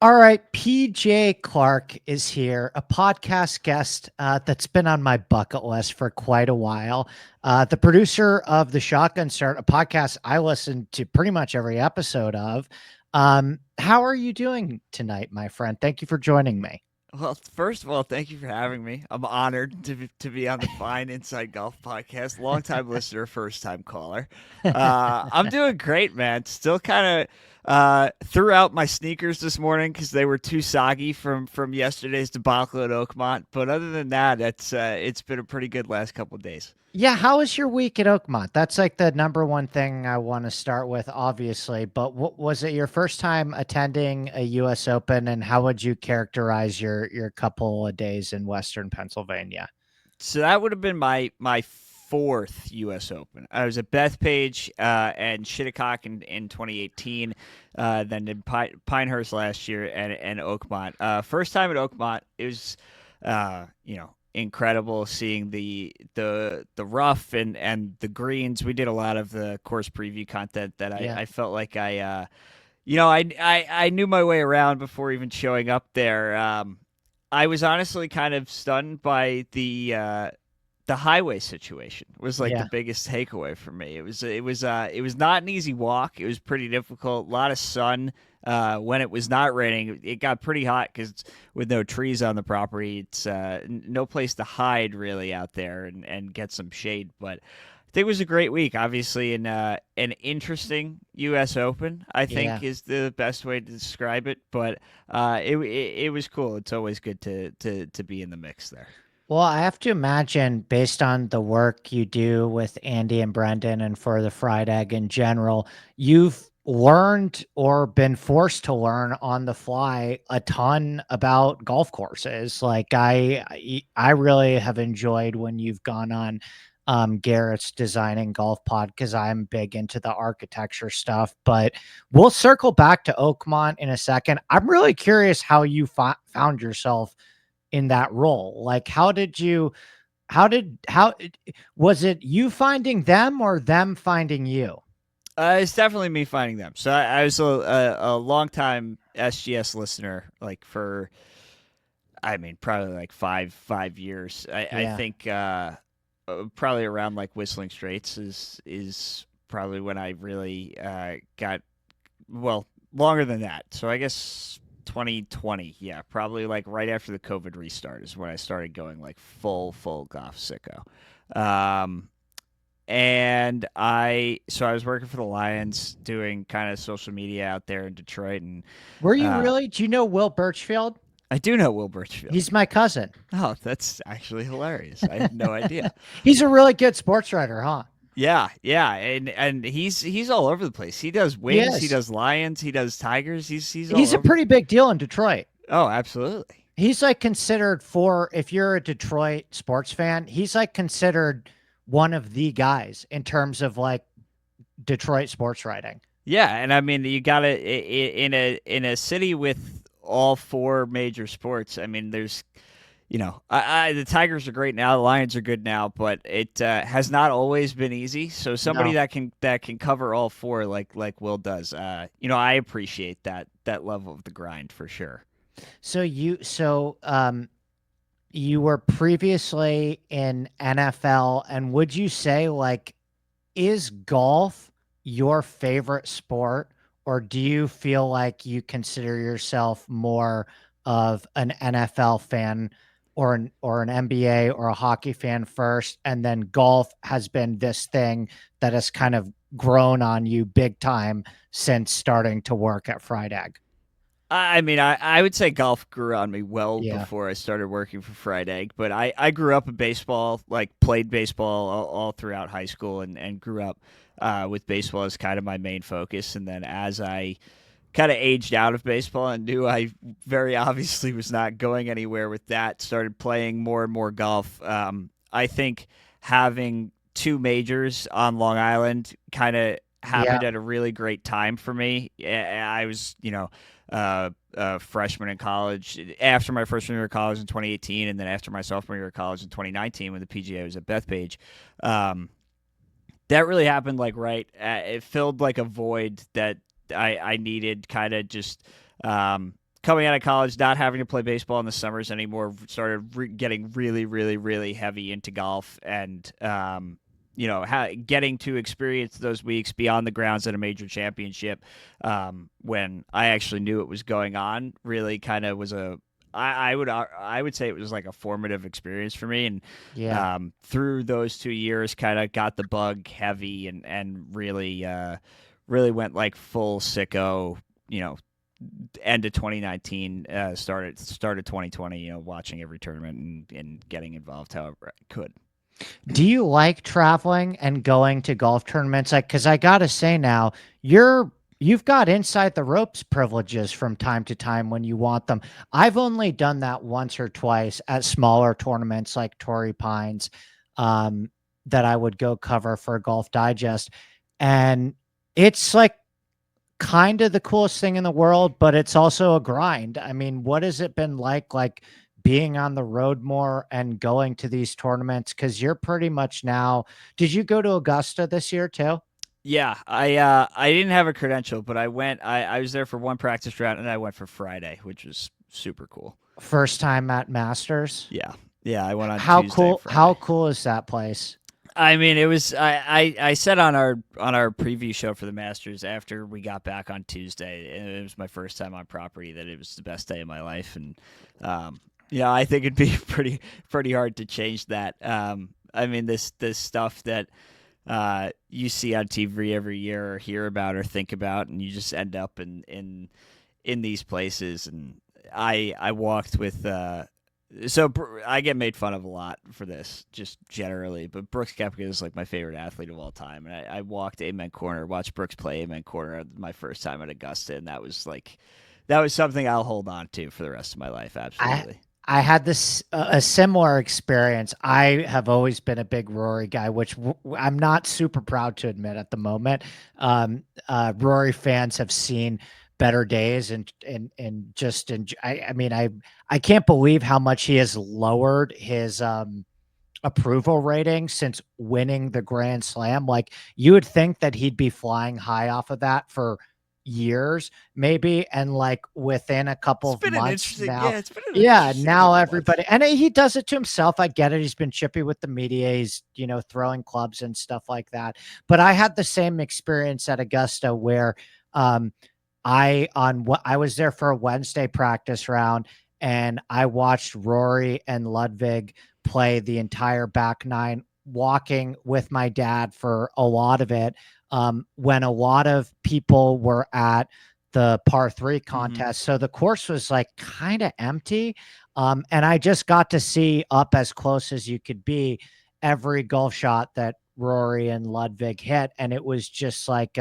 All right, PJ Clark is here, a podcast guest that's been on my bucket list for quite a while. The producer of the Shotgun Start, a podcast I listen to pretty much every episode of. How are you doing tonight, my friend? Thank you for joining me. Well, first of all, thank you for having me. I'm honored to be on the Fine Inside Golf podcast. Long time listener, first time caller. I'm doing great, man. Still kind of threw out my sneakers this morning because they were too soggy from yesterday's debacle at Oakmont. But other than that, it's been a pretty good last couple of days. Yeah, how was your week at Oakmont? That's like the number one thing I want to start with, obviously. But what was it your first time attending a U.S. Open, and how would you characterize your couple of days in Western Pennsylvania? So that would have been my fourth U.S. Open. I was at Bethpage and Shinnecock in 2018, then in Pinehurst last year, and Oakmont. First time at Oakmont, it was, incredible seeing the rough and the greens. We did a lot of the course preview content that Yeah. I felt like I knew my way around before even showing up there. I was honestly kind of stunned by the highway situation. Was like the Yeah. biggest takeaway for me. It was not an easy walk. It was pretty difficult. A lot of sun. When it was not raining, it got pretty hot because with no trees on the property, it's no place to hide really out there and get some shade. But I think it was a great week. Obviously, an interesting U.S. Open, I think, Yeah. is the best way to describe it. But it was cool. It's always good to be in the mix there. Well, I have to imagine, based on the work you do with Andy and Brendan and for the fried egg in general, you've learned or been forced to learn on the fly a ton about golf courses. Like I really have enjoyed when you've gone on Garrett's Designing Golf Pod because I'm big into the architecture stuff. But we'll circle back to Oakmont in a second. I'm really curious how you found yourself in that role. Like, how was it you finding them or them finding you? It's definitely me finding them. So I was a long time SGS listener, like for I mean probably like five years. I Yeah. think probably around like Whistling Straits is probably when I really got well longer than that. So I guess 2020, yeah, probably like right after the COVID restart is when I started going like full golf sicko. Um, I was working for the Lions doing kind of social media out there in Detroit, and Were you uh, really? Do you know Will Birchfield? I do know Will Birchfield. He's my cousin. Oh, that's actually hilarious. I had no idea. He's a really good sports writer, huh? Yeah, and he's all over the place. He does He Wings, he is. does Lions, he does Tigers. He's all He's a over. pretty big deal in Detroit. Oh, absolutely. He's like considered for if you're a Detroit sports fan, he's like considered one of the guys in terms of like Detroit sports writing. Yeah, and I mean you got to in a city with all four major sports. I mean, there's the Tigers are great now. The Lions are good now, but it has not always been easy. So somebody No. that can cover all four like Will does, I appreciate that level of the grind for sure. So you were previously in NFL, and would you say like is golf your favorite sport, or do you feel like you consider yourself more of an NFL fan or an NBA or a hockey fan first, and then golf has been this thing that has kind of grown on you big time since starting to work at Fried Egg? I mean, I would say golf grew on me well Yeah. before I started working for Fried Egg, but I grew up in baseball, like played baseball all throughout high school and grew up with baseball as kind of my main focus. And then as I kind of aged out of baseball and knew I very obviously was not going anywhere with that, started playing more and more golf. I think having two majors on Long Island kind of Yeah. happened at a really great time for me. I was, freshman in college after my freshman year of college in 2018, and then after my sophomore year of college in 2019 when the PGA was at Bethpage. That really happened like right. It filled like a void that I needed kind of just coming out of college, not having to play baseball in the summers anymore, started getting really, really, really heavy into golf, and getting to experience those weeks beyond the grounds at a major championship, when I actually knew it was going on, really kind of was a. I would say it was like a formative experience for me, and Yeah. through those 2 years, kind of got the bug heavy, and really went like full sicko. End of 2019, started 2020. Watching every tournament and getting involved however I could. Do you like traveling and going to golf tournaments? Like, because I gotta say now, you've got inside the ropes privileges from time to time when you want them. I've only done that once or twice at smaller tournaments like Torrey Pines, um, that I would go cover for Golf Digest, and it's like kind of the coolest thing in the world, but it's also a grind. I mean, what has it been like being on the road more and going to these tournaments? Because you're pretty much now. Did you go to Augusta this year too? Yeah, I didn't have a credential, but I went. I was there for one practice round, and I went for Friday, which was super cool. First time at Masters. Yeah, yeah, I went on How Tuesday and cool? How Friday. cool is that place? I mean, it was. I said on our preview show for the Masters after we got back on Tuesday, and it was my first time on property, that it was the best day of my life, and I think it'd be pretty hard to change that. I mean, this stuff that you see on TV every year, or hear about, or think about, and you just end up in these places. And I walked with. I get made fun of a lot for this, just generally, but Brooks Koepka is like my favorite athlete of all time, and I walked Amen Corner, watched Brooks play Amen Corner my first time at Augusta, and that was something I'll hold on to for the rest of my life. I Absolutely. I had this a similar experience. I have always been a big Rory guy, which I'm not super proud to admit at the moment. Rory fans have seen better days, and just I mean I can't believe how much he has lowered his approval rating since winning the Grand Slam. Like, you would think that he'd be flying high off of that for years, maybe, and like within a couple of months now, It's been an yeah, interesting now couple months. everybody, and he does it to himself. I get it. He's been chippy with the media. He's, throwing clubs and stuff like that. But I had the same experience at Augusta where um I was there for a Wednesday practice round, and I watched Rory and Ludwig play the entire back nine, walking with my dad for a lot of it. When a lot of people were at the par three Hmm. contest. So the course was like kind of empty. And I just got to see up as close as you could be every golf shot that Rory and Ludwig hit. And it was just like,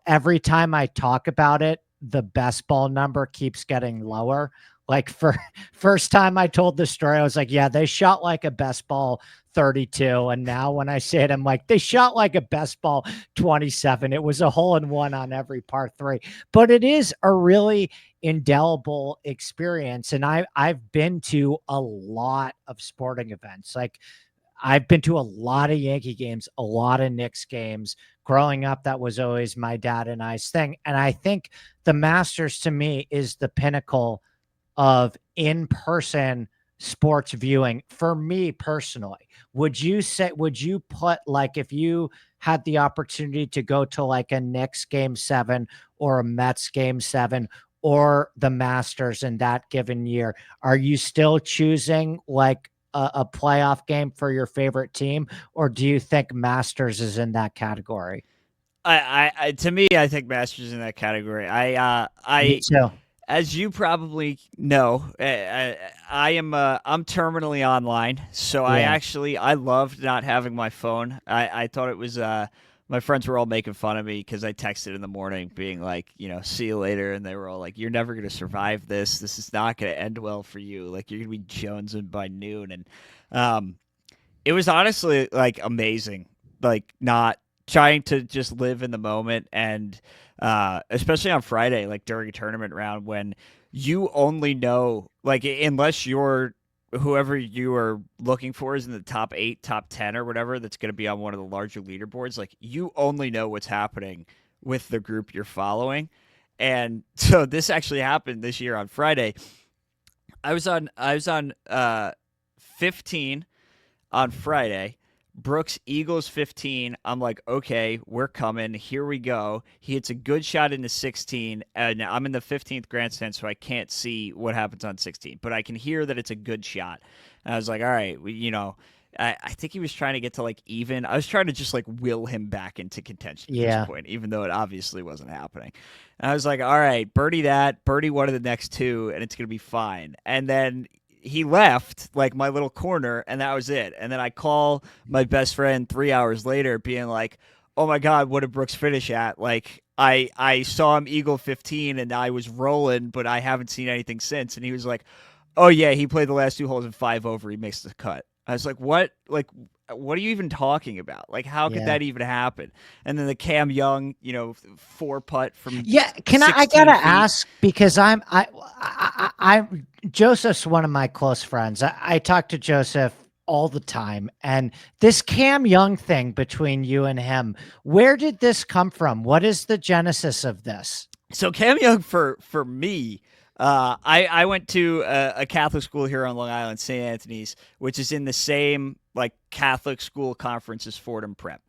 every time I talk about it, the best ball number keeps getting lower. Like, for first time I told the story, I was like, yeah, they shot like a best ball 32. And now when I say it, I'm like, they shot like a best ball 27. It was a hole in one on every par three. But it is a really indelible experience. And I've been to a lot of sporting events. Like, I've been to a lot of Yankee games, a lot of Knicks games. Growing up, that was always my dad and I's thing. And I think the Masters to me is the pinnacle of in-person sports viewing for me personally. Would you put, like, if you had the opportunity to go to like a Knicks game 7 or a Mets game 7 or the Masters in that given year, are you still choosing like a playoff game for your favorite team, or do you think Masters is in that category? To me, I think Masters in that category. Me too. As you probably know, I'm terminally online, so Yeah. I loved not having my phone. I thought it was my friends were all making fun of me because I texted in the morning being like, see you later, and they were all like, you're never gonna survive this. This is not gonna end well for you. Like, you're gonna be jonesing by noon, and um, it was honestly like amazing, like not trying to just live in the moment, and especially on Friday, like during a tournament round when you only know, like, unless you're whoever you are looking for is in the top 8, top 10 or whatever, that's going to be on one of the larger leaderboards, like, you only know what's happening with the group you're following. And so this actually happened this year on Friday. I was on 15 on Friday. Brooks Eagles 15. I'm like, okay, we're coming. Here we go. He hits a good shot into 16, and I'm in the 15th grandstand, so I can't see what happens on 16, but I can hear that it's a good shot. And I was like, all right, I think he was trying to get to like even. I was trying to just like will him back into contention at this Yeah. point, even though it obviously wasn't happening. And I was like, all right, birdie that, birdie one of the next two, and it's gonna be fine. And then he left like my little corner, and that was it. And then I call my best friend 3 hours later, being like, "Oh my God, what did Brooks finish at?" Like I saw him eagle 15, and I was rolling, but I haven't seen anything since. And he was like, "Oh yeah, he played the last two holes in 5 over. He makes the cut." I was like, "What? Like, what are you even talking about? Like, how could Yeah. that even happen?" And then the Cam Young, 4 putt from Yeah, can I 16 gotta feet. ask because I'm Joseph's one of my close friends. I talk to Joseph all the time, and this Cam Young thing between you and him, where did this come from? What is the genesis of this? So Cam Young for me, I went to a Catholic school here on Long Island, St. Anthony's, which is in the same like Catholic school conference as Fordham Prep.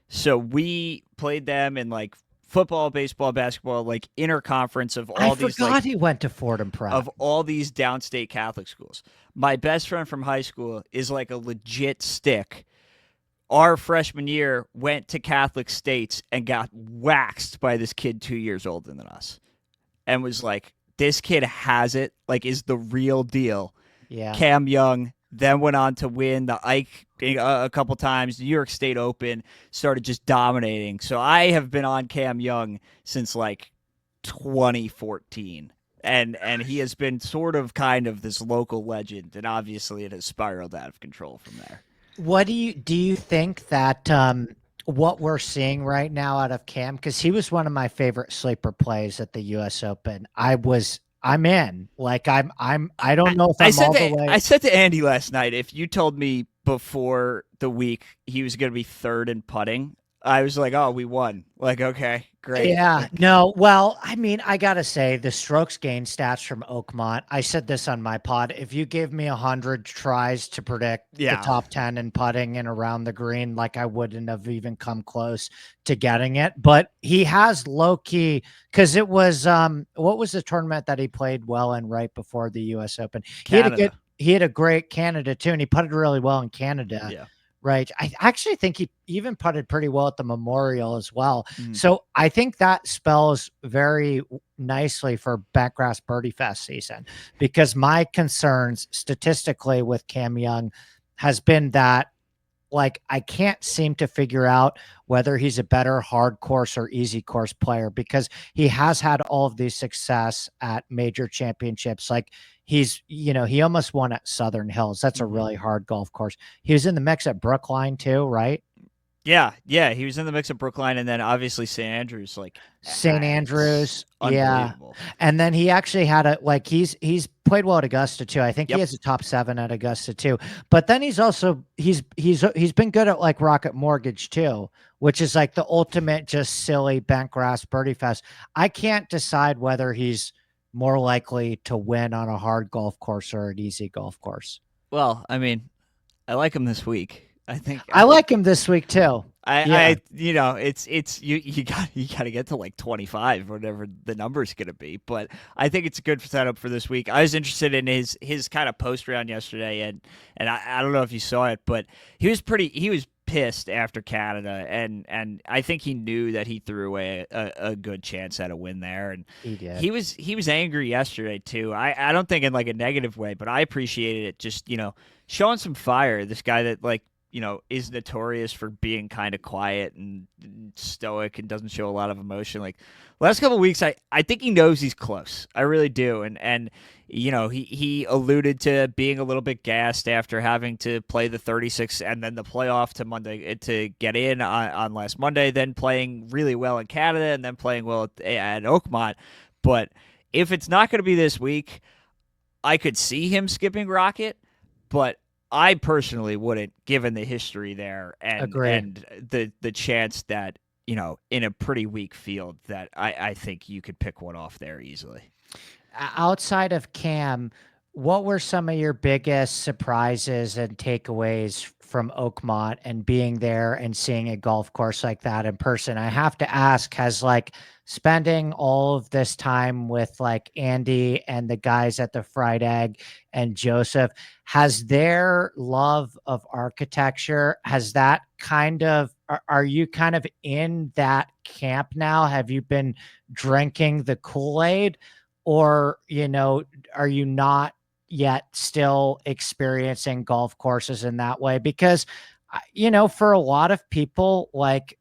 So we played them in like football, baseball, basketball, like interconference of I all these forgot like he went to Fordham Prep. of all these downstate Catholic schools. My best friend from high school is like a legit stick. Our freshman year went to Catholic states and got waxed by this kid 2 years older than us, and was like, this kid has it, like is the real deal. Yeah. Cam Young then went on to win the Ike a couple times, the New York State Open, started just dominating. So I have been on Cam Young since like 2014. And he has been sort of kind of this local legend, and obviously it has spiraled out of control from there. What do you think that what we're seeing right now out of Cam, because he was one of my favorite sleeper plays at the US Open. I'm in. Like I don't know if I I'm said all the to way. I said to Andy last night, if you told me before the week he was going to be third in putting, I was like, oh, we won. Like, okay, great. Yeah, Like, no. Well, I mean, I gotta say the strokes gain stats from Oakmont. I said this on my pod. If you give me 100 tries to predict the yeah, top 10 in putting and around the green, like I wouldn't have even come close to getting it. But he has low key because it was what was the tournament that he played well in right before the US Open? Canada. He had a great Canada too, and he putted really well in Canada. Yeah. Right. I actually think he even putted pretty well at the Memorial as well. Mhm. So I think that spells very nicely for Bentgrass Birdie Fest season because my concerns statistically with Cam Young has been that like I can't seem to figure out whether he's a better hard course or easy course player because he has had all of these success at major championships. Like he almost won at Southern Hills. That's a Mhm. really hard golf course. He was in the mix at Brookline too, right? Yeah, yeah, he was in the mix of Brookline, and then obviously St. Andrews. Like, St. it's Andrews, yeah. unbelievable. And then he actually had a like he's played well at Augusta too. I think he Yep. has a top 7 at Augusta too. But then he's also he's been good at like Rocket Mortgage too, which is like the ultimate just silly bent grass birdie fest. I can't decide whether he's more likely to win on a hard golf course or an easy golf course. Well, I mean, I like him this week. I think. I like him this week too. Yeah. It's you got to get to like 25, whatever the number's gonna be. But I think it's a good setup for this week. I was interested in his kind of post round yesterday, and I don't know if you saw it, but he was pissed after Canada, and I think he knew that he threw away a good chance at a win there, and He did. he was angry yesterday too. I don't think in like a negative way, but I appreciated it. Just showing some fire. This guy that like is notorious for being kind of quiet and stoic and doesn't show a lot of emotion. Like last couple of weeks, I think he knows he's close. I really do. And he alluded to being a little bit gassed after having to play the 36 and then the playoff to Monday to get in on last Monday, then playing really well in Canada and then playing well at Oakmont. But if it's not going to be this week, I could see him skipping Rocket, but I personally wouldn't, given the history there and Agree. the chance that in a pretty weak field that I think you could pick one off there easily. Outside of Cam, what were some of your biggest surprises and takeaways from Oakmont and being there and seeing a golf course like that in person? I have to ask, has like spending all of this time with like Andy and the guys at the Fried Egg and Joseph, has their love of architecture, has that kind of, are you kind of in that camp now? Have you been drinking the Kool-Aid? Or, are you not yet still experiencing golf courses in that way? Because, for a lot of people, like,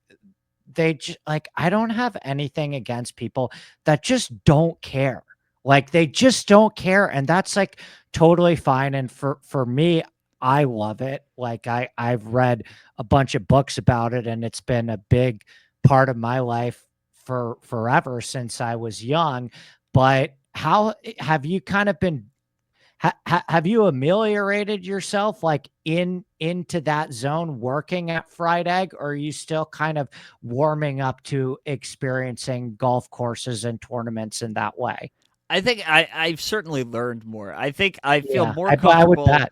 like, I don't have anything against people that just don't care. Like, they just don't care, and that's, like, totally fine, and for me, I love it. Like, I've read a bunch of books about it, and it's been a big part of my life for forever since I was young. But how have you kind of been have you ameliorated yourself like into that zone working at Fried Egg, or are you still kind of warming up to experiencing golf courses and tournaments in that way? I think I've certainly learned more. I think I feel Yeah, more I would comfortable. bet.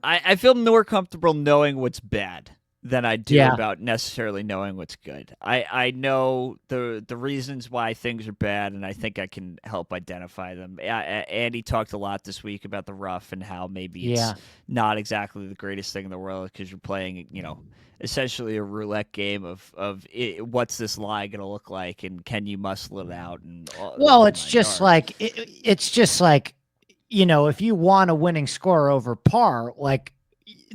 I feel more comfortable knowing what's bad than I do Yeah, about necessarily knowing what's good. I know the reasons why things are bad, and I think I can help identify them. Andy talked a lot this week about the rough and how maybe it's yeah. not exactly the greatest thing in the world because you're playing, essentially a roulette game of what's this lie going to look like, and can you muscle it out, and the Well, whole it's nine just yards. like it's just like, if you want a winning score over par, like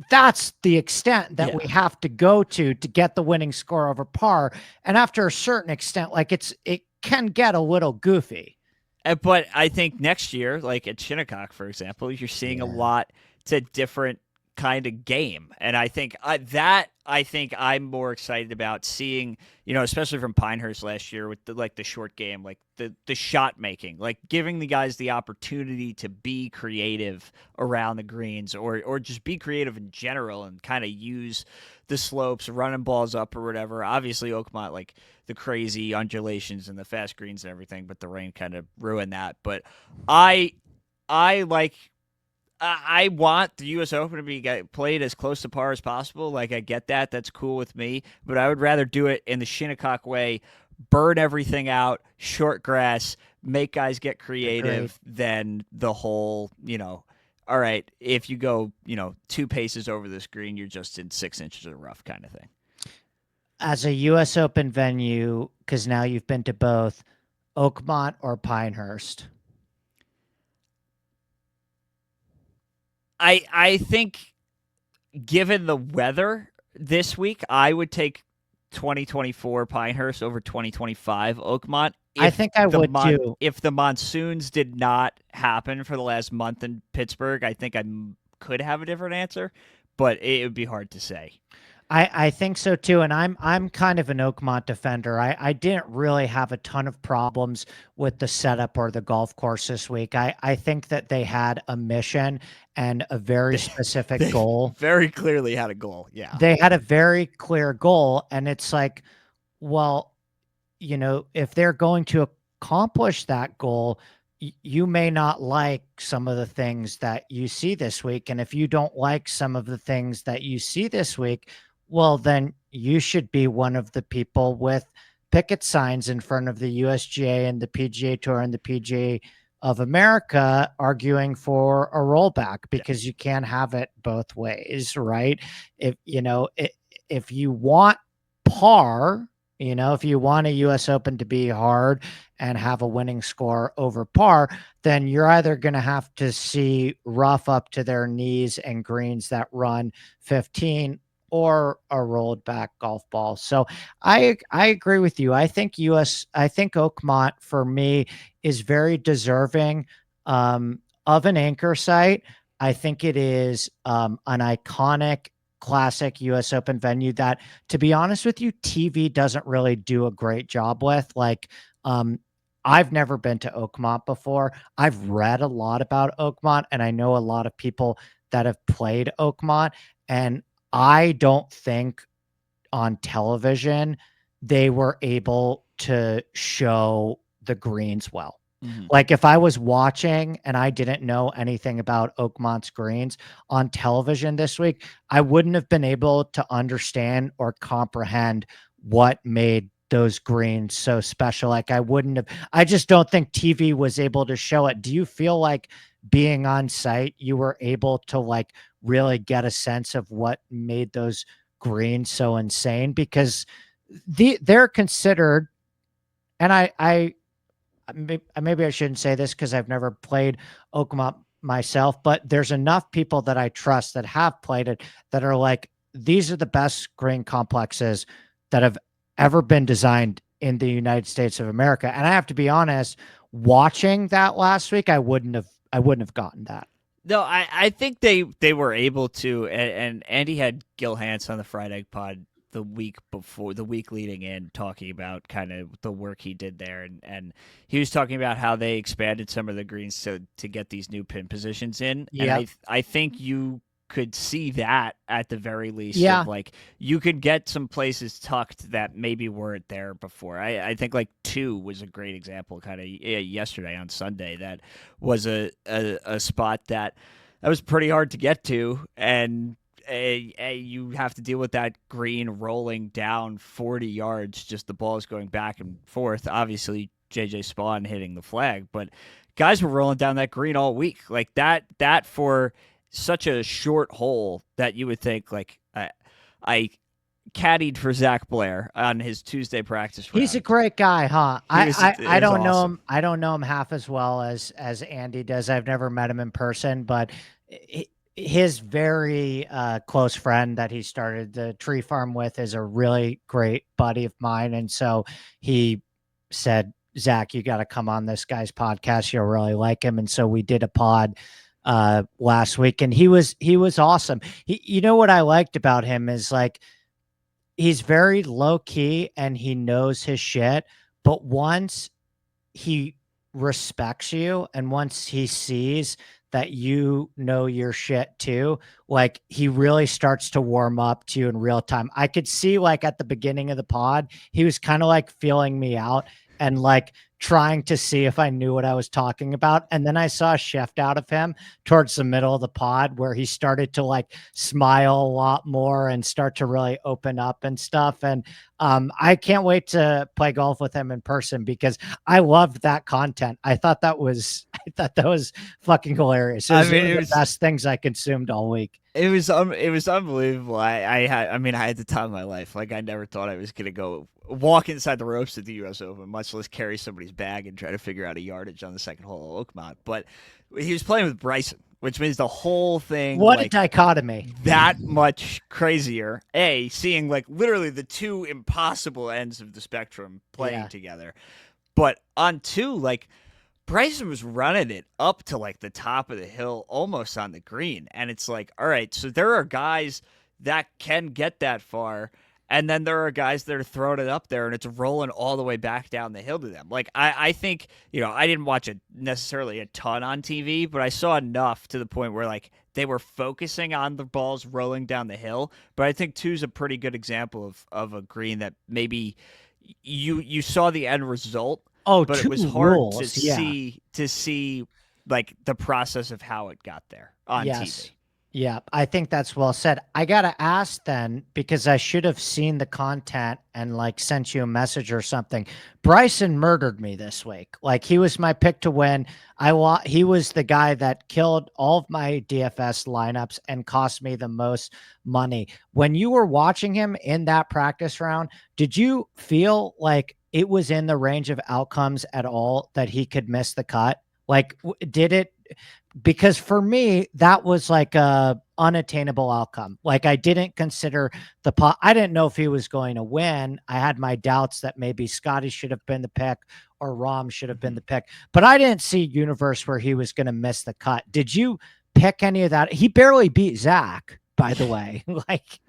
that's the extent that Yeah. we have to go to get the winning score over par. And after a certain extent, like it can get a little goofy. But I think next year, like at Shinnecock, for example, you're seeing a Yeah. lot. It's a different kind of game, and I think I'm more excited about seeing, especially from Pinehurst last year with the short game, like the shot making, like giving the guys the opportunity to be creative around the greens, or just be creative in general and kind of use the slopes, running balls up or whatever. Obviously, Oakmont, like the crazy undulations and the fast greens and everything, but the rain kind of ruined that. But I I like I want the U.S. Open to be played as close to par as possible. Like I get that, that's cool with me, but I would rather do it in the Shinnecock way, burn everything out, short grass, make guys get Agreed. creative than the whole, all right, if you go, 2 paces over the screen, you're just in 6 inches of rough kind of thing. As a US Open venue, because now you've been to both, Oakmont or Pinehurst? I think given the weather this week, I would take 2024 Pinehurst over 2025 Oakmont. I think I would too. If the monsoons did not happen for the last month in Pittsburgh, I think could have a different answer, but it would be hard to say. I think so too, and I'm kind of an Oakmont defender. I didn't really have a ton of problems with the setup or the golf course this week. I think that they had a mission and a very specific They goal. very clearly had a goal. Yeah. They had a very clear goal, and it's like, well, if they're going to accomplish that goal, you may not like some of the things that you see this week. And if you don't like some of the things that you see this week, well, then you should be one of the people with picket signs in front of the USGA and the PGA Tour and the PGA of America arguing for a rollback, because you can't have it both ways, right? If you want par, if you want a US Open to be hard and have a winning score over par, then you're either going to have to see rough up to their knees and greens that run 15, or a rolled back golf ball. So I agree with you. I think Oakmont for me is very deserving of an anchor site. I think it is an iconic classic US Open venue that, to be honest with you, TV doesn't really do a great job with. Like, I've never been to Oakmont before. I've read a lot about Oakmont, and I know a lot of people that have played Oakmont. And I don't think on television they were able to show the greens well. Mm-hmm. Like if I was watching and I didn't know anything about Oakmont's greens on television this week, I wouldn't have been able to understand or comprehend what made those greens so special. Like I wouldn't have, I just don't think TV was able to show it. Do you feel like being on site, you were able to like really get a sense of what made those greens so insane? Because they're considered, and maybe I shouldn't say this because I've never played Oakmont myself, but there's enough people that I trust that have played it that are like, these are the best green complexes that have ever been designed in the United States of America. And I have to be honest, watching that last week, I wouldn't have gotten that. No, I think they were able to, and Andy had Gil Hanse on the Fried Egg Pod the week before, the week leading in, talking about kind of the work he did there, and he was talking about how they expanded some of the greens to get these new pin positions in, and Yep. I think you could see that at the very least Yeah. of like you could get some places tucked that maybe weren't there before. I think like two was a great example kind of yesterday on Sunday. That was a spot that was pretty hard to get to, and you have to deal with that green rolling down 40 yards, just the ball is going back and forth. Obviously, JJ Spawn hitting the flag, but guys were rolling down that green all week. Like that for such a short hole that you would think like I caddied for Zach Blair on his Tuesday practice He's a round. great guy, huh? He was I it was don't know awesome. him. I don't know him half as well as Andy does. I've never met him in person, but his very close friend that he started the tree farm with is a really great buddy of mine, and so he said, "Zach, you got to come on this guy's podcast. You'll really like him." And so we did a pod last week, and he was awesome. You know what I liked about him is like he's very low key and he knows his shit, but once he respects you and once he sees that you know your shit too, like he really starts to warm up to you in real time. I could see like at the beginning of the pod, he was kind of like feeling me out and like trying to see if I knew what I was talking about. And then I saw a shift out of him towards the middle of the pod where he started to like smile a lot more and start to really open up and stuff. And I can't wait to play golf with him in person because I loved that content. I thought that was fucking hilarious. It I was mean, one of the best things I consumed all week. it was unbelievable. I mean I had the time of my life. Like I never thought I was gonna go walk inside the ropes at the U.S. Open, much less carry somebody's bag and try to figure out a yardage on the second hole of Oakmont. But he was playing with Bryson, which means the whole thing What a like dichotomy. that much crazier. Seeing like literally the two impossible ends of the spectrum playing Yeah. together. But on two, like Bryson was running it up to like the top of the hill, almost on the green. And it's like, all right, so there are guys that can get that far. And then there are guys that are throwing it up there and it's rolling all the way back down the hill to them. Like, I think, I didn't watch it necessarily a ton on TV, but I saw enough to the point where like they were focusing on the balls rolling down the hill. But I think two's a pretty good example of a green that maybe you saw the end result, Oh, but it two was hard rules. Yeah. to see like the process of how it got there on Yes. TV. Yeah, I think that's well said. I gotta ask then, because I should have seen the content and like sent you a message or something. Bryson murdered me this week. Like he was my pick to win. He was the guy that killed all of my DFS lineups and cost me the most money. When you were watching him in that practice round, did you feel like it was in the range of outcomes at all that he could miss the cut? Like, did it? Because for me that was like a unattainable outcome. Like I didn't consider the pot. I didn't know if he was going to win. I had my doubts that maybe Scotty should have been the pick or Rom should have been Mm-hmm. the pick, but I didn't see universe where he was going to miss the cut. Did you pick any of that? He barely beat Zach, by the way. Like,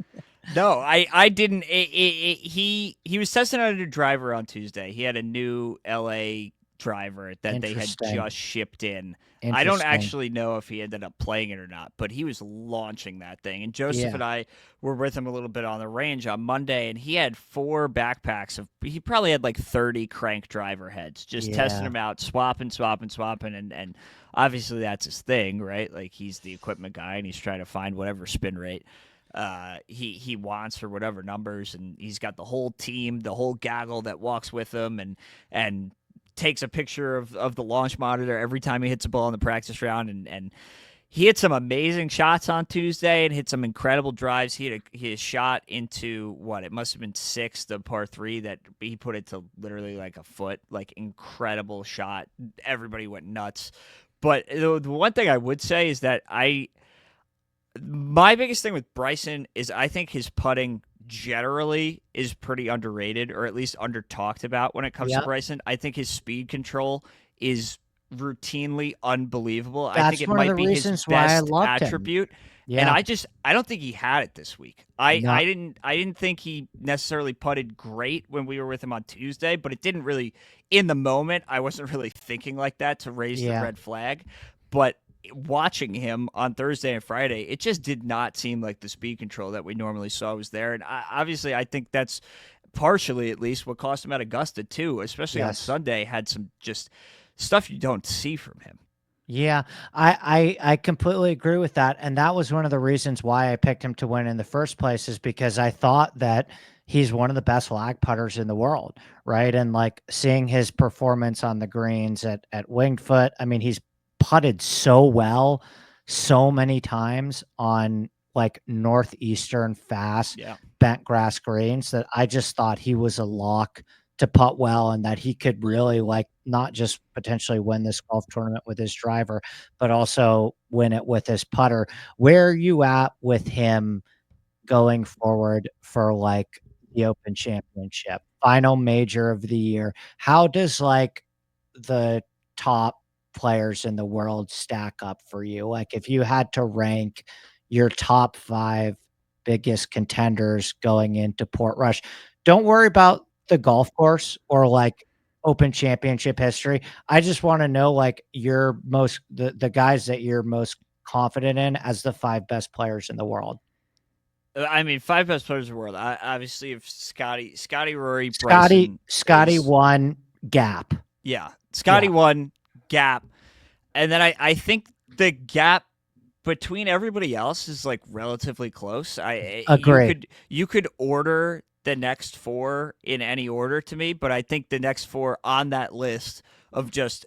No, I didn't. He was testing out a new driver on Tuesday. He had a new LA driver that they had Interesting. just shipped in. I don't Interesting. actually know if he ended up playing it or not, but he was launching that thing. And Joseph Yeah. and I were with him a little bit on the range on Monday, and he had 4 backpacks of. He probably had like 30 crank driver heads, just testing Yeah. them out, swapping, and obviously that's his thing, right? Like he's the equipment guy, and he's trying to find whatever spin rate he wants for whatever numbers, and he's got the whole team, the whole gaggle that walks with him, and takes a picture of the launch monitor every time he hits a ball in the practice round, and he hit some amazing shots on Tuesday and hit some incredible drives. He had a shot into what it must have been 6, the par 3 that he put it to literally like a foot, like incredible shot. Everybody went nuts. But the one thing I would say is that my biggest thing with Bryson is I think his putting generally is pretty underrated, or at least under talked about when it comes to Yep. Bryson. I think his speed control is routinely unbelievable. I think That's it one of might the be his reasons why I best loved him. attribute. And Yeah. I don't think he had it this week. I, No. I didn't I didn't think he necessarily putted great when we were with him on Tuesday, but it didn't really in the moment I wasn't really thinking like that to raise the Yeah. red flag. But watching him on Thursday and Friday, it just did not seem like the speed control that we normally saw was there. And obviously, I think that's partially, at least, what cost him at Augusta too. Especially on Yes. Sunday, had some just stuff you don't see from him. Yeah, I completely agree with that, and that was one of the reasons why I picked him to win in the first place is because I thought that he's one of the best lag putters in the world, right? And like seeing his performance on the greens at Winged Foot, I mean, he's putted so well so many times on like northeastern fast Yeah. bent grass greens that I just thought he was a lock to putt well and that he could really like not just potentially win this golf tournament with his driver, but also win it with his putter. Where are you at with him going forward for like the Open Championship, final major of the year? How does like the top players in the world stack up for you? Like if you had to rank your top 5 biggest contenders going into Portrush, don't worry about the golf course or like Open Championship history. I just want to know like your most the guys that you're most confident in as the 5 best players in the world. I mean, 5 best players in the world. Obviously, if Scotty, Rory, Scotty Bryson Scotty is won gap. yeah, Scotty Yeah, won gap, and then I think the gap between everybody else is like relatively close. agree. You could order the next 4 in any order to me, but I think the next 4 on that list of just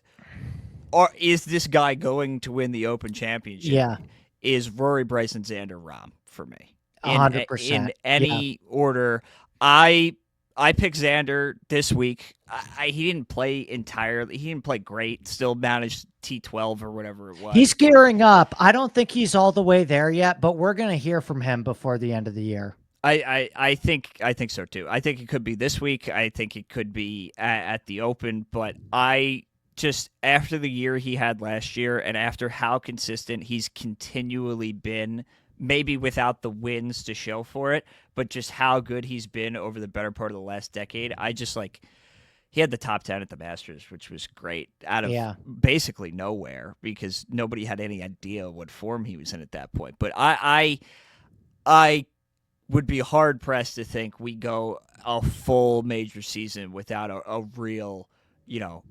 or is this guy going to win the Open Championship Yeah, is Rory, Bryson, Xander, Rahm for me in 100%. Yeah, any order. I I picked Xander this week. He didn't play entirely. He didn't play great. Still managed T12 or whatever it was. he's But gearing up. I don't think he's all the way there yet, but we're gonna hear from him before the end of the year. I think so too. I think it could be this week. I think it could be at the Open. But I just after the year he had last year, and after how consistent he's continually been, maybe without the wins to show for it, but just how good he's been over the better part of the last decade. I just like he had the top 10 at the Masters, which was great out of Yeah. basically nowhere because nobody had any idea what form he was in at that point. But I would be hard pressed to think we go a full major season without a real, you know,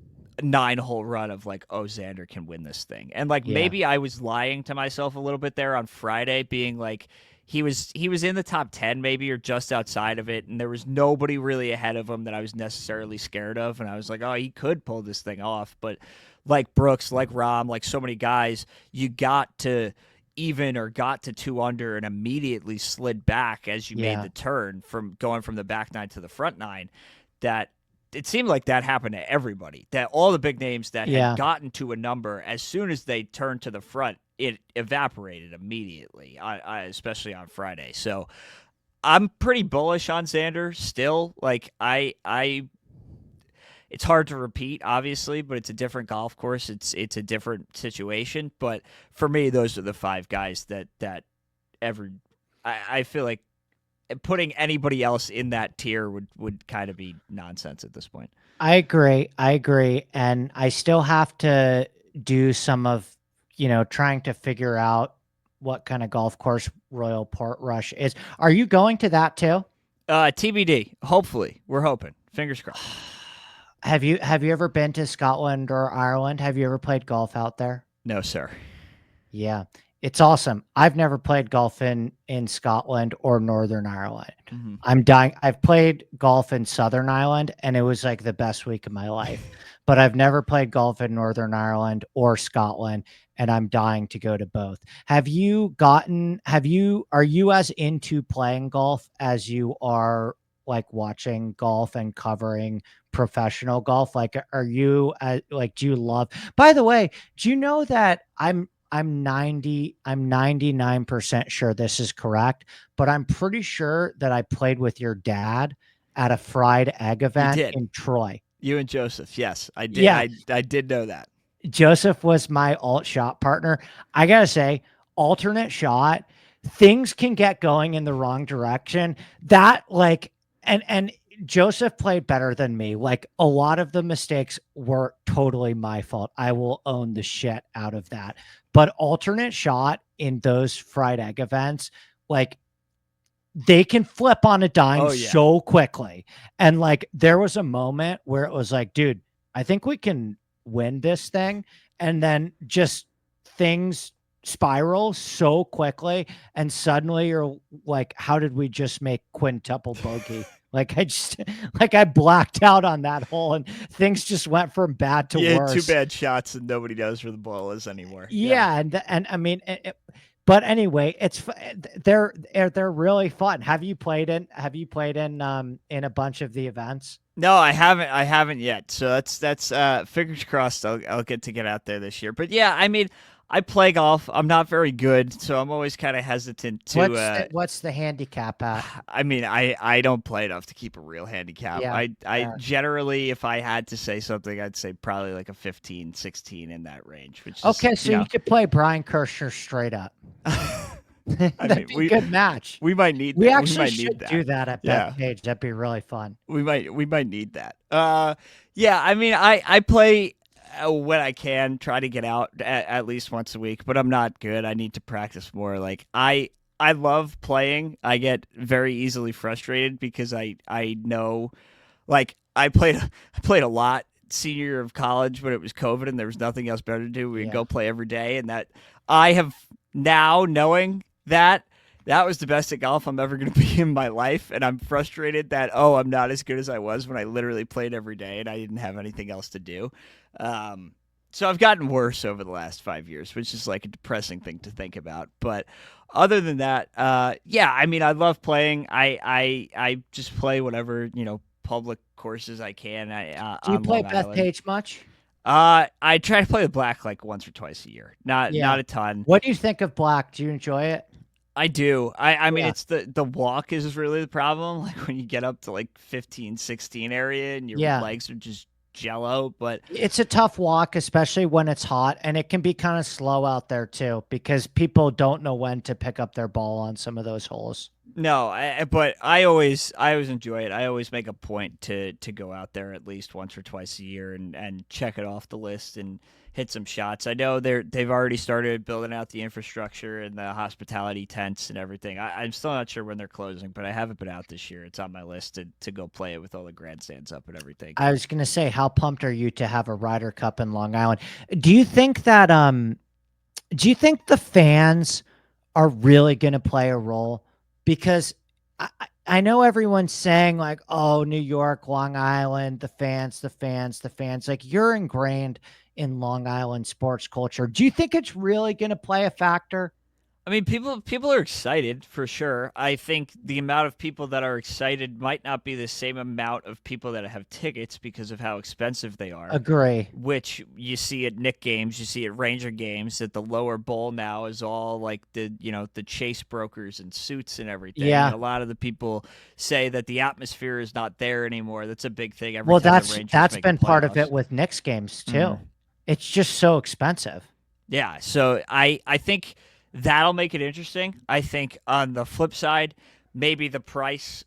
9-hole run of like, oh, Xander can win this thing. And like Yeah. maybe I was lying to myself a little bit there on Friday, being like he was in the top 10 maybe or just outside of it, and there was nobody really ahead of him that I was necessarily scared of. And I was like, oh, he could pull this thing off. But like Brooks, like Rahm, like so many guys, you got to even or got to 2 under and immediately slid back as you made Yeah. the turn from going from the back 9 to the front 9. That it seemed like that happened to everybody. That all the big names that had Yeah. gotten to a number, as soon as they turned to the front, it evaporated immediately. Especially on Friday. So I'm pretty bullish on Xander still. Like it's hard to repeat, obviously, but it's a different golf course. It's a different situation. But for me, those are the 5 guys that ever. I feel like putting anybody else in that tier would kind of be nonsense at this point. I agree. I agree. And I still have to do some of, trying to figure out what kind of golf course Royal Portrush is. Are you going to that too? TBD. Hopefully, we're hoping. Fingers crossed. Have you ever been to Scotland or Ireland? Have you ever played golf out there? No, sir. Yeah, it's awesome. I've never played golf in Scotland or Northern Ireland. Mm-hmm. I'm dying. I've played golf in Southern Ireland, and it was like the best week of my life. But I've never played golf in Northern Ireland or Scotland, and I'm dying to go to both. Are you as into playing golf as you are like watching golf and covering professional golf? Like, do you love, by the way, do you know that I'm 99% sure this is correct, but I'm pretty sure that I played with your dad at a fried egg You event did. in Troy. You and Joseph. Yes, I did. Yeah, I did know that. Joseph was my alt shot partner. I gotta say, alternate shot, things can get going in the wrong direction. That like and Joseph played better than me. Like a lot of the mistakes were totally my fault. I will own the shit out of that. But alternate shot in those fried egg events, like they can flip on a dime Oh yeah. so quickly. And like there was a moment where it was like, dude, I think we can win this thing. And then just things spiral so quickly. And suddenly you're like, how did we just make quintuple bogey? Like I just like I blacked out on that hole and things just went from bad to Yeah, two worse. bad shots and nobody knows where the ball is anymore. Yeah. Yeah, and I mean, but anyway, they're really fun. Have you played in a bunch of the events? No, I haven't. I haven't yet. So that's fingers crossed. I'll get out there this year. But yeah, I mean, I play golf. I'm not very good, so I'm always kind of hesitant to. What's the handicap at? I mean, I don't play enough to keep a real handicap. Yeah, I fair. generally, if I had to say something, I'd say probably like a 15, 16 in that range, which is Okay, so you could play Brian Kirshner straight up. I That'd mean, be a good match. we might need We that. We actually might need should that. do that at Yeah. Bethpage. That'd be really fun. We might need that. Yeah, I mean, I play when I can, try to get out at least once a week, but I'm not good. I need to practice more. Like I love playing. I get very easily frustrated because I know, like I played a lot senior year of college when it was COVID and there was nothing else better to do. We would Yeah. go play every day, and that I have now knowing that that was the best at golf I'm ever going to be in my life. And I'm frustrated that, I'm not as good as I was when I literally played every day and I didn't have anything else to do. So I've gotten worse over the last 5 years, which is like a depressing thing to think about. But other than that, yeah, I mean, I love playing. I just play whatever, public courses I can Do you on play Long Island. Bethpage much? I try to play the black like once or twice a year. Yeah. Not a ton. What do you think of black? Do you enjoy it? I do. I mean, Yeah. it's the walk is really the problem. Like when you get up to like 15, 16 area and your Yeah. legs are just jello. But It's a tough walk, especially when it's hot, and it can be kind of slow out there too because people don't know when to pick up their ball on some of those holes. no, but I always enjoy it. I always make a point to go out there at least once or twice a year and check it off the list and hit some shots. I know they've already started building out the infrastructure and the hospitality tents and everything. I'm still not sure when they're closing, but I haven't been out this year. It's on my list to go play it with all the grandstands up and everything. I was gonna say, how pumped are you to have a Ryder Cup in Long Island? Do you think that do you think the fans are really gonna play a role? Because I know everyone's saying like, oh, New York, Long Island, the fans, the fans, the fans. Like you're ingrained in Long Island sports culture. Do you think it's really gonna play a factor? I mean, people are excited for sure. I think the amount of people that are excited might not be the same amount of people that have tickets because of how expensive they are. Agree. Which you see at Nick games, you see at Ranger games, that the lower bowl now is all like the chase brokers and suits and everything. Yeah. And a lot of the people say that the atmosphere is not there anymore. That's a big thing. Every Well, time the that's Rangers that's make the been part of playoffs. it with Knicks games too. Mhm. It's just so expensive. Yeah, so I think that'll make it interesting. I think on the flip side, maybe the price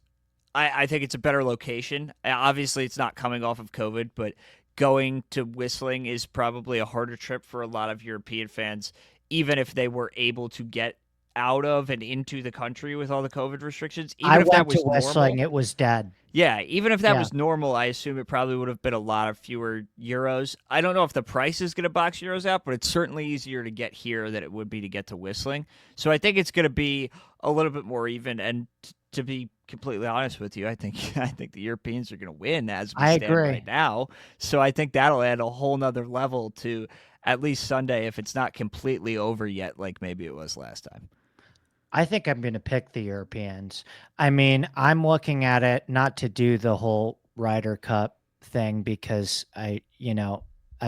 I think it's a better location. Obviously, it's not coming off of COVID, but going to Whistling is probably a harder trip for a lot of European fans, even if they were able to get out of and into the country with all the COVID restrictions. I Even if that went to was Whistling, normal, it was dead. yeah, even if that Yeah. was normal, I assume it probably would have been a lot of fewer euros. I don't know if the price is going to box euros out, but it's certainly easier to get here than it would be to get to Whistling. So I think it's going to be a little bit more even. And to be completely honest with you, I think I think the Europeans are going to win as we I stand right agree. now. So I think that'll add a whole nother level to at least Sunday if it's not completely over yet, like maybe it was last time. I think I'm going to pick the Europeans. I mean, I'm looking at it not to do the whole Ryder Cup thing because I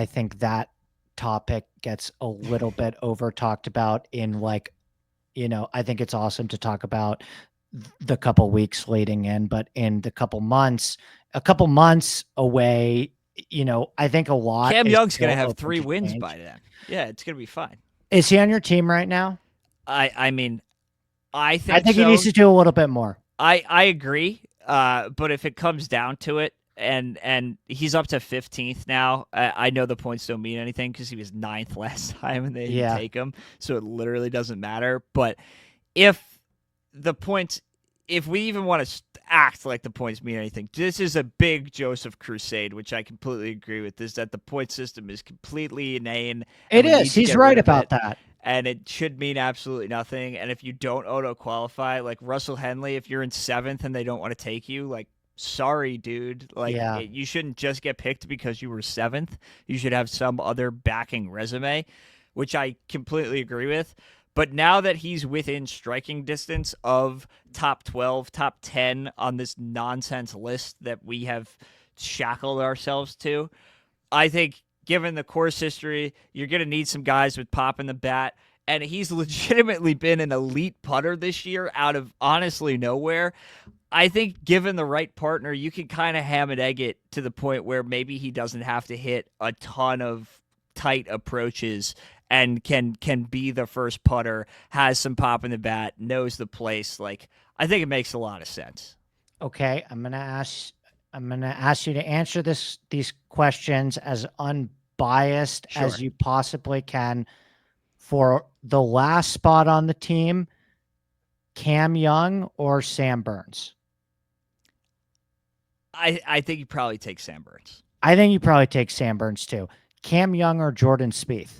think that topic gets a little bit over talked about in like, I think it's awesome to talk about the couple weeks leading in, but in the a couple months away, I think a lot Cam is Young's going to still have open 3 to wins change. by then. Yeah, it's going to be fine. Is he on your team right now? I mean, I I think think he needs so. to do a little bit more. I agree. But if it comes down to it, and he's up to 15th now, I know the points don't mean anything because he was ninth last time and they didn't Yeah. take him, so it literally doesn't matter. But if the points, if we even want to act like the points mean anything, this is a big Joseph crusade, which I completely agree with. Is that the point system is completely inane, and It we need is. to He's get rid right of about it that. and it should mean absolutely nothing. And if you don't auto qualify, like Russell Henley, if you're in seventh and they don't want to take you, like, sorry, dude. Like, Yeah. you shouldn't just get picked because you were seventh. You should have some other backing resume, which I completely agree with. But now that he's within striking distance of top 12, top 10 on this nonsense list that we have shackled ourselves to, I think given the course history, you're going to need some guys with pop in the bat. And he's legitimately been an elite putter this year out of honestly nowhere. I think given the right partner, you can kind of ham and egg it to the point where maybe he doesn't have to hit a ton of tight approaches and can be the first putter, has some pop in the bat, knows the place. Like, I think it makes a lot of sense. Okay. I'm gonna ask you to answer these questions as unbiased as Sure. you possibly can. For the last spot on the team, Cam Young or Sam Burns? I think you probably take Sam Burns. I think you probably take Sam Burns too. Cam Young or Jordan Spieth?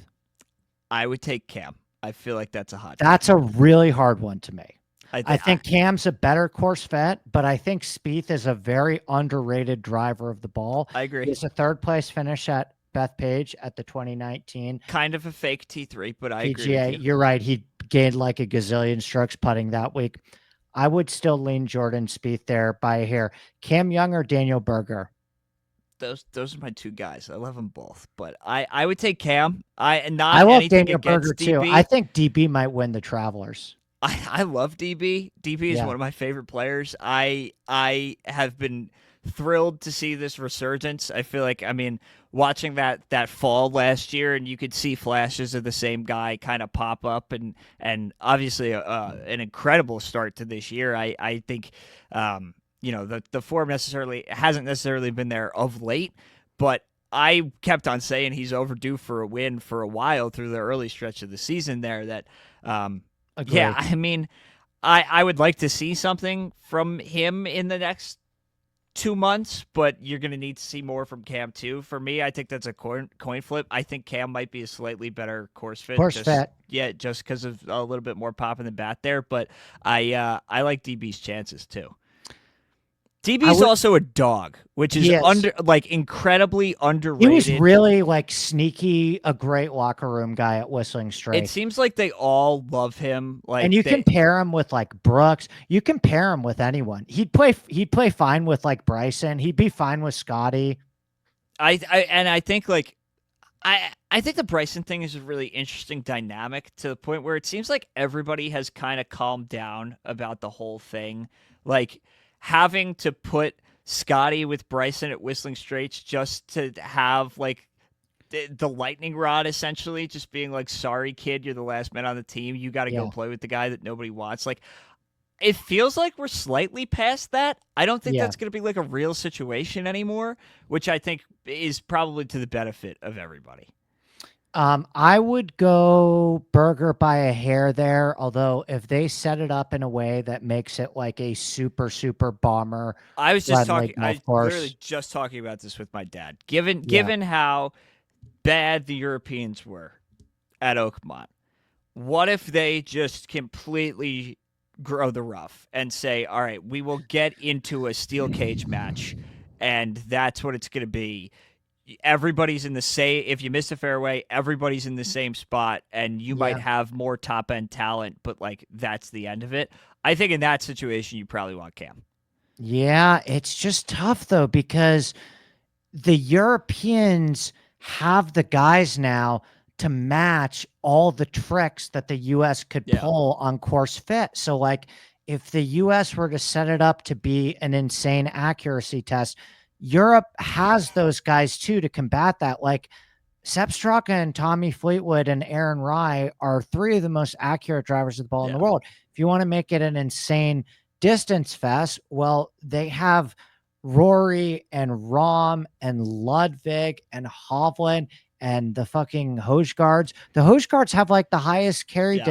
I would take Cam. I feel like that's a hot That's take. a really hard one to me. I I think think Cam's a better course vet, but I think Spieth is a very underrated driver of the ball. I He agree. has a third place finish at Bethpage at the 2019 Kind of a fake T3, but I agree with PGA. you. You're right. He gained like a gazillion strokes putting that week. I would still lean Jordan Spieth there by a hair. Cam Young or Daniel Berger? Those are my two guys. I love them both, but I would take Cam. I I not love anything Daniel Berger against too. I DB. think DB might win the Travelers. I love DB. DB is Yeah. one of my favorite players. I have been thrilled to see this resurgence. I feel like, I mean, watching that fall last year, and you could see flashes of the same guy kind of pop up, and obviously an incredible start to this year. I think the form necessarily hasn't necessarily been there of late, but I kept on saying he's overdue for a win for a while through the early stretch of the season there. That yeah, Agree. I mean, I would like to see something from him in the next 2 months, but you're going to need to see more from Cam too. For me, I think that's a coin flip. I think Cam might be a slightly better course fit. Course fit. Just because of a little bit more pop in the bat there. But I like DB's chances too. I DB's would. also a dog, which is He is. incredibly He was underrated. really like sneaky, a great locker room guy at Whistling It Straits. seems like they all love him. And Like you they, compare him with like Brooks. You compare him with anyone. He'd play fine with like Bryson. He'd be fine with Scotty. I think like I think the Bryson thing is a really interesting dynamic to the point where it seems like everybody has kind of calmed down about the whole thing. Like having to put Scotty with Bryson at Whistling Straits just to have like the lightning rod, essentially just being like, sorry kid, you're the last man on the team, you got to go Yeah. play with the guy that nobody wants. Like It feels like we're slightly past that. I don't think Yeah. that's going to be like a real situation anymore, which I think is probably to the benefit of everybody. I would go Burger by a hair there, although if they set it up in a way that makes it like a super, super bomber I was just friendly talking. I golf course. literally just talking about this with my dad. Yeah. Given how bad the Europeans were at Oakmont, what if they just completely grow the rough and say, "All right, we will get into a steel cage match, and that's what it's going to be." Everybody's in the same. If you miss a fairway, everybody's in the same spot, and you might Yeah. have more top end talent, but like that's the end of it. I think in that situation, you probably want Cam. Yeah. It's just tough though, because the Europeans have the guys now to match all the tricks that the US could Yeah, pull on course fit. So like if the US were to set it up to be an insane accuracy test, Europe has those guys too to combat that. Like Sepp Straka and Tommy Fleetwood and Aaron Rai are three of the most accurate drivers of the ball in the yeah, world. If you want to make it an insane distance fest, well, they have Rory and Rom and Ludwig and Hovland and the fucking Hojgaards. The Hojgaards have like the highest carry.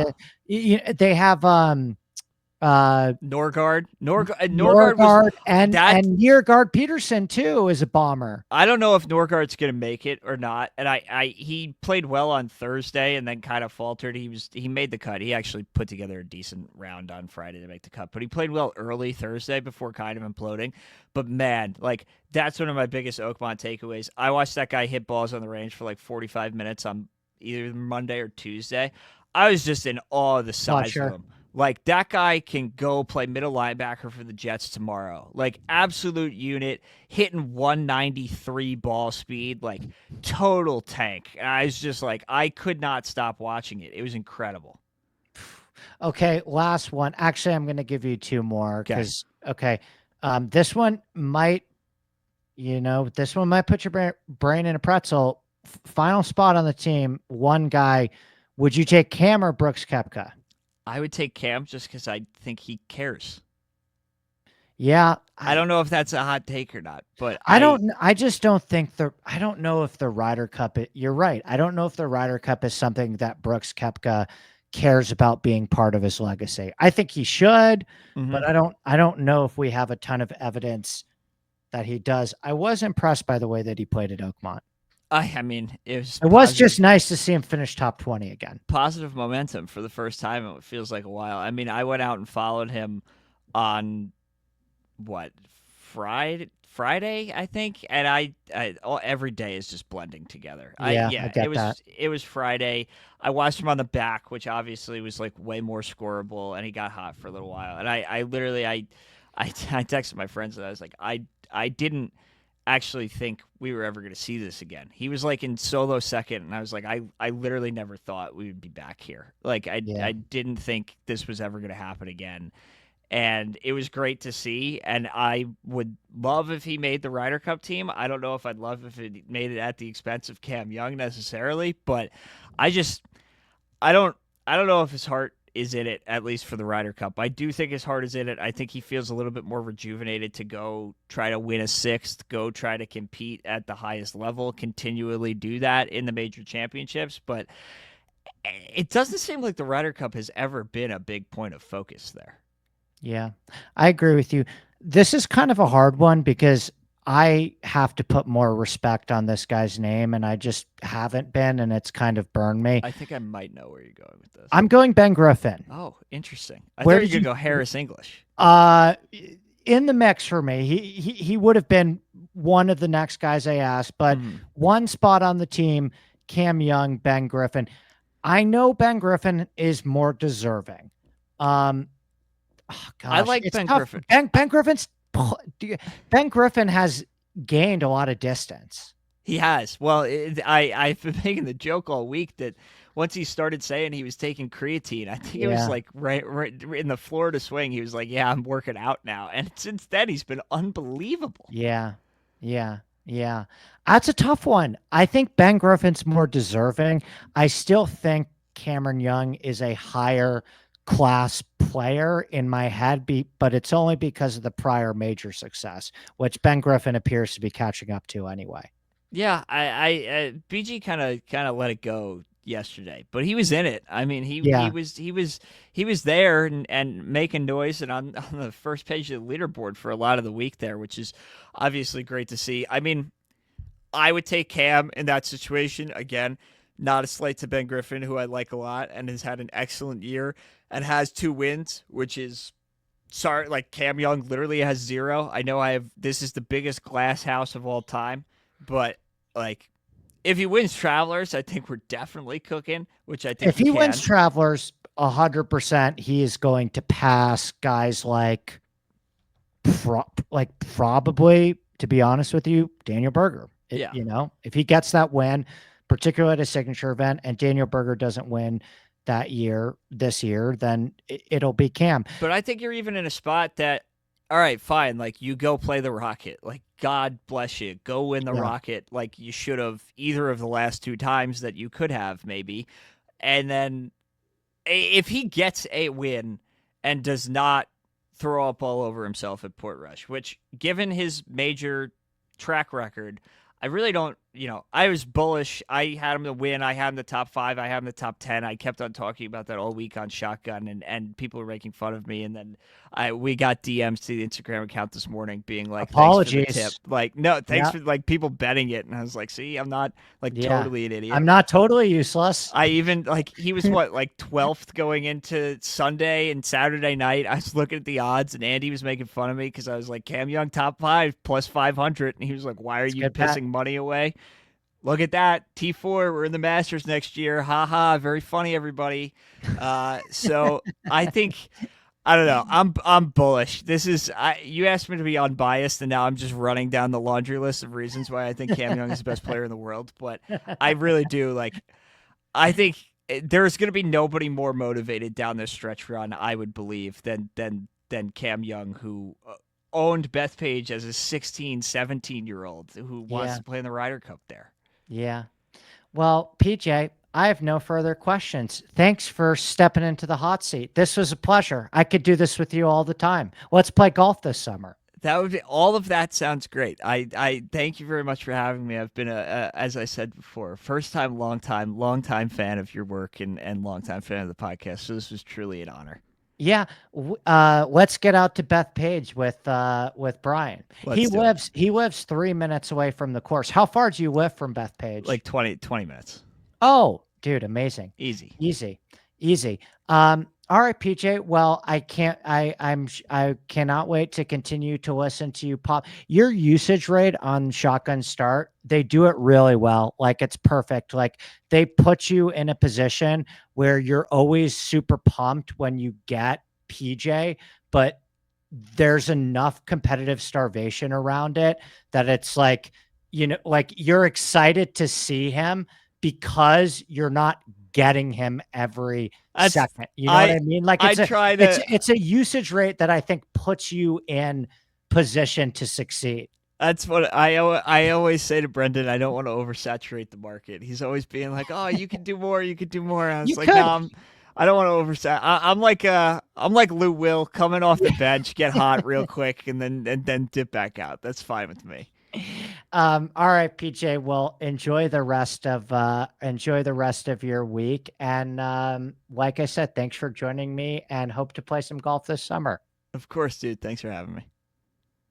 yeah. They have uh Norgard was Norgard that. and Neargard Peterson too is a bomber. I don't know if Norgard's going to make it or not. And he played well on Thursday and then kind of faltered. He made the cut. He actually put together a decent round on Friday to make the cut, but he played well early Thursday before kind of imploding. But man, like that's one of my biggest Oakmont takeaways. I watched that guy hit balls on the range for like 45 minutes on either Monday or Tuesday. I was just in awe of the size of Fletcher. him. Like that guy can go play middle linebacker for the Jets tomorrow. Like absolute unit, hitting 193 ball speed, like total tank. And I was just like, I could not stop watching it. It was incredible. Okay, last one. Actually, I'm going to give you two more Okay. because okay, this one might, this one might put your brain in a pretzel. Final spot on the team, one guy. Would you take Cam or Brooks Koepka? I would take Cam just because I think he cares. Yeah, I don't know if that's a hot take or not, but I don't. I just don't think the. I don't know if the Ryder Cup. You're right. I don't know if the Ryder Cup is something that Brooks Koepka cares about being part of his legacy. I think he should, but Mhm. I don't know if we have a ton of evidence that he does. I was impressed by the way that he played at Oakmont. I mean, it was It was just nice to see him finish top 20 again. positive momentum for the first time. It feels like a while. I mean, I went out and followed him on what Friday, I think, and every day is just blending together. Yeah, I get that. It was Friday. I watched him on the back, which obviously was like way more scoreable, and he got hot for a little while. And I literally I texted my friends and I was like, I didn't actually think we were ever going to see this again. He was like in solo second, and I was like, I literally never thought we would be back here. Like Yeah. I didn't think this was ever going to happen again, and it was great to see. And I would love if he made the Ryder Cup team. I don't know if I'd love if it made it at the expense of Cam Young necessarily, but I just I don't I don't know if his heart is in it, at least for the Ryder Cup. I do think his heart is in it. I think he feels a little bit more rejuvenated to go try to win a sixth, go try to compete at the highest level, continually do that in the major championships. But it doesn't seem like the Ryder Cup has ever been a big point of focus there. Yeah, I agree with you. This is kind of a hard one because I have to put more respect on this guy's name, and I just haven't been, and it's kind of burned me. I think I might know where you're going with this. I'm going Ben Griffin. Oh, interesting. I Where thought you did were going to go Harris English. Uh, in the mix for me. He would have been one of the next guys I asked, but one spot on the team, Cam Young, Ben Griffin. I know Ben Griffin is more deserving. Oh gosh, I like it's Ben tough. Griffin. Ben Griffin has gained a lot of distance. He has. Well, I've been making the joke all week that once he started saying he was taking creatine, I think it was Yeah. like right in the Florida swing. He was like, "Yeah, I'm working out now," and since then he's been unbelievable. Yeah. Yeah. Yeah. That's a tough one. I think Ben Griffin's more deserving. I still think Cameron Young is a higher class player in my head, but it's only because of the prior major success, which Ben Griffin appears to be catching up to anyway. Yeah, BG kind of let it go yesterday, but he was in it. I mean, Yeah. he was there and making noise and on the first page of the leaderboard for a lot of the week there, which is obviously great to see. I mean, I would take Cam in that situation again. Not a slight to Ben Griffin, who I like a lot and has had an excellent year and has 2 wins, which is sorry, like Cam Young literally has 0. I know I have this is the biggest glass house of all time, but like if he wins Travelers, I think we're definitely cooking, which I think If he wins can. Travelers, 100%, he is going to pass guys like probably, to be honest with you, Daniel Berger. Yeah. If he gets that win, particularly at a signature event, and Daniel Berger doesn't win this year, then it'll be Cam. But I think you're even in a spot that, all right, fine. Like you go play the Rocket. Like God bless you. Go win the Rocket. Like you should have either of the last 2 times that you could have maybe. And then if he gets a win and does not throw up all over himself at Portrush, which given his major track record, I really don't, I was bullish. I had him to win. I had him the top 5. I had him the top 10. I kept on talking about that all week on Shotgun, and people were making fun of me. And then we got DMs to the Instagram account this morning being like, apologies. Thanks for the tip. Like, no, thanks for like people betting it. And I was like, see, I'm not like totally an idiot. I'm not totally useless. I even like he was what like 12th going into Sunday and Saturday night. I was looking at the odds and Andy was making fun of me because I was like Cam Young top 5 plus 500, and he was like, "Why are you pissing money away?" Look at that T4. We're in the Masters next year. Ha ha! Very funny, everybody. So I think. I don't know. I'm bullish. This is you asked me to be unbiased, and now I'm just running down the laundry list of reasons why I think Cam Young is the best player in the world. But I really do like. I think there's going to be nobody more motivated down this stretch run, I would believe, than Cam Young, who owned Bethpage as a 16, 17-year-old who wants to play in the Ryder Cup there. Yeah. Well, PJ, I have no further questions. Thanks for stepping into the hot seat. This was a pleasure. I could do this with you all the time. Let's play golf this summer. That would be all of that sounds great. I thank you very much for having me. I've been as I said before, first time, long time fan of your work and long time fan of the podcast. So this was truly an honor. Yeah, let's get out to Bethpage with Brian. He lives 3 minutes away from the course. How far do you live from Bethpage? Like 20 minutes. Oh, dude, amazing. Easy. All right, PJ. Well, I cannot wait to continue to listen to you pop. Your usage rate on Shotgun Start, they do it really well. Like it's perfect. Like they put you in a position where you're always super pumped when you get PJ, but there's enough competitive starvation around it that it's like, like you're excited to see him because you're not getting him every second. You know what I mean? Like it's a usage rate that I think puts you in position to succeed. That's what I always say to Brendan. I don't want to oversaturate the market. He's always being like, "Oh, you can do more. You can do more." And I was no, I don't want to oversaturate. I'm like Lou Will, coming off the bench, get hot real quick, and then dip back out. That's fine with me. All right, PJ. Well, enjoy the rest of your week. And like I said, thanks for joining me, and hope to play some golf this summer. Of course, dude. Thanks for having me.